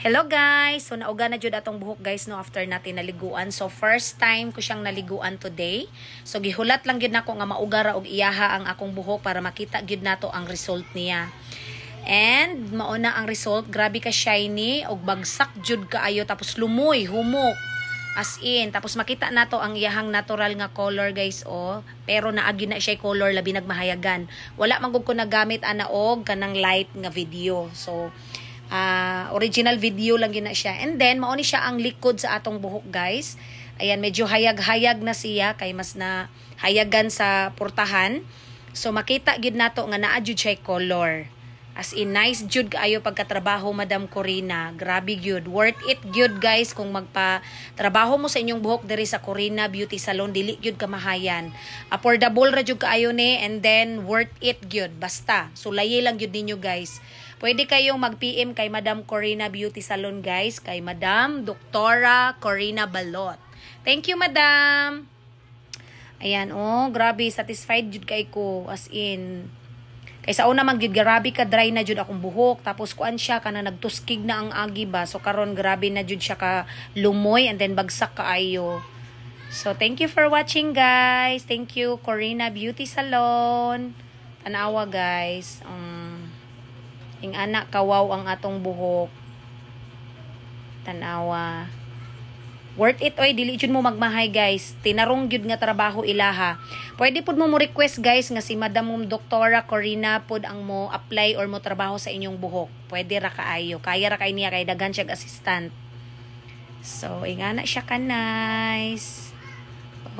Hello guys! So nauga na jud atong buhok guys no after natin naliguan. So first time ko siyang naliguan today. So gihulat lang gyud nako nga mauga ra og iyaha ang akong buhok para makita gyud nato ang result niya. And mauna ang result, grabe ka shiny og bagsak jud kaayo tapos lumoy, humok. As in, tapos makita nato ang iyahang natural nga color guys oh. Pero naagyo na siya color labi nagmahayagan. Wala man gud ko nagamit ana og kanang light nga video. So original video lang gina siya. And then mao ni siya ang likod sa atong buhok guys. Ayan, medyo hayag-hayag na siya kay mas na hayagan sa portahan. So makita gid nato nga naa jud siya color. As in, nice jud kaayo pagkatrabaho Madam Corina. Grabe gyud. Worth it gyud guys kung magpa-trabaho mo sa inyong buhok diri sa Corina Beauty Salon. Dili gyud kamahayan. Affordable ra jud kaayo ni and then worth it gyud. Basta, sulayi lang gyud ninyo guys. Pwede kayong mag-PM kay Madam Corina Beauty Salon guys. Kay Madam Doktora Corina Balot. Thank you Madam. Ayan oh, grabe. Satisfied jud kay ko. As in, kaysa una magyud grabe ka dry na jud akong buhok tapos kuan siya kana nagtuskig na ang agi ba so karon grabe na jud siya ka lumoy and then bagsak kaayo. So thank you for watching guys. Thank you Corina Beauty Salon. Tanawa guys. Ing anak kawaw ang atong buhok. Tanawa. Worth it oy, dili jud mo magmahay guys. Tinarong jud nga trabaho ilaha. Pwede pud mo request guys nga si Madam Doktora Corina pud ang mo apply or mo trabaho sa inyong buhok. Pwede ra kaayo. Kaya ra kay niya kay daghan siya assistant. So ingana siya ka nice.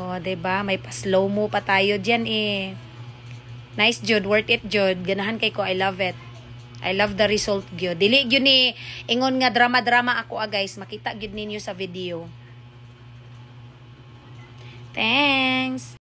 Oh, 'di ba? May pa-slow mo pa tayo diyan eh. Nice jud, worth it jud. Ganahan kay ko, I love it. I love the result gyud. Dili gyud ni ingon nga drama-drama ako guys. Makita gyud ninyo sa video. Thanks.